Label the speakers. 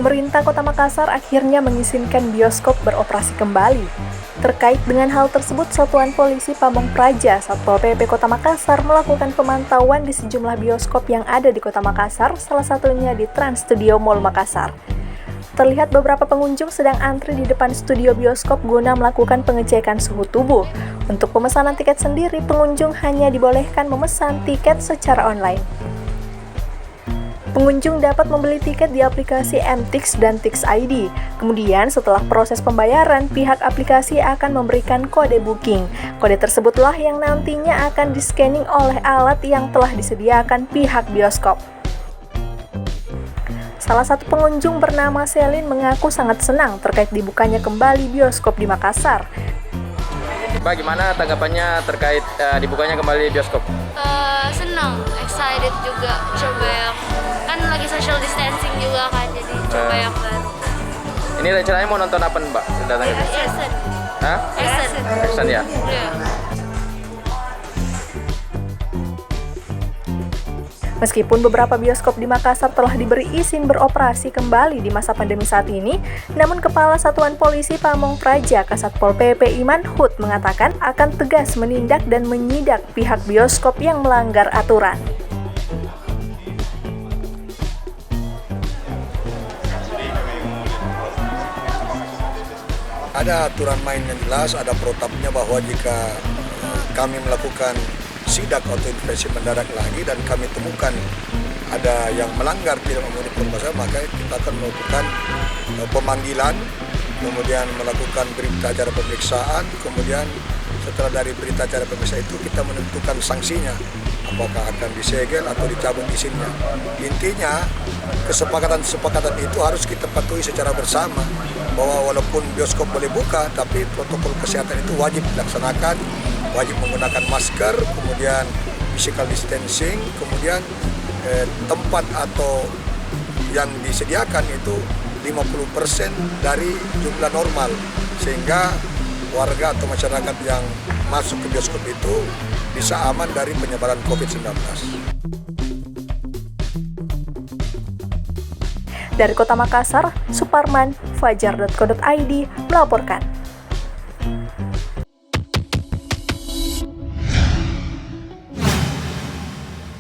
Speaker 1: Pemerintah Kota Makassar akhirnya mengizinkan bioskop beroperasi kembali. Terkait dengan hal tersebut, Satuan Polisi Pamong Praja Satpol PP Kota Makassar melakukan pemantauan di sejumlah bioskop yang ada di Kota Makassar, salah satunya di Trans Studio Mall Makassar. Terlihat beberapa pengunjung sedang antri di depan studio bioskop guna melakukan pengecekan suhu tubuh. Untuk pemesanan tiket sendiri, pengunjung hanya dibolehkan memesan tiket secara online. Pengunjung dapat membeli tiket di aplikasi mTix dan Tix ID. Kemudian setelah proses pembayaran, pihak aplikasi akan memberikan kode booking. Kode tersebutlah yang nantinya akan di-scanning oleh alat yang telah disediakan pihak bioskop. Salah satu pengunjung bernama Selin mengaku sangat senang terkait dibukanya kembali bioskop di Makassar.
Speaker 2: Bagaimana tanggapannya terkait dibukanya kembali bioskop?
Speaker 3: Senang, excited juga, coba yang kan lagi social distancing juga kan, jadi coba yang baru.
Speaker 2: Ini rencananya mau nonton apa Mbak? Datang ke sini?
Speaker 3: Esen.
Speaker 2: Hah? Esen ya?
Speaker 3: Iya.
Speaker 1: Meskipun beberapa bioskop di Makassar telah diberi izin beroperasi kembali di masa pandemi saat ini, namun Kepala Satuan Polisi Pamong Praja Kasatpol PP Iman Hud mengatakan akan tegas menindak dan menyidak pihak bioskop yang melanggar aturan.
Speaker 4: Ada aturan main yang jelas, ada protapnya bahwa jika kami melakukan sidak atau inspeksi mendadak lagi dan kami temukan ada yang melanggar tidak memenuhi protokol, maka kita akan melakukan pemanggilan, kemudian melakukan berita acara pemeriksaan, kemudian setelah dari berita acara pemeriksaan itu kita menentukan sanksinya, apakah akan disegel atau dicabut izinnya. Intinya kesepakatan itu harus kita patuhi secara bersama, bahwa walaupun bioskop boleh buka, tapi protokol kesehatan itu wajib dilaksanakan, wajib menggunakan masker, kemudian physical distancing, kemudian tempat atau yang disediakan itu 50% dari jumlah normal, sehingga warga atau masyarakat yang masuk ke bioskop itu bisa aman dari penyebaran COVID-19.
Speaker 1: Dari Kota Makassar, Suparman, Fajar.co.id melaporkan.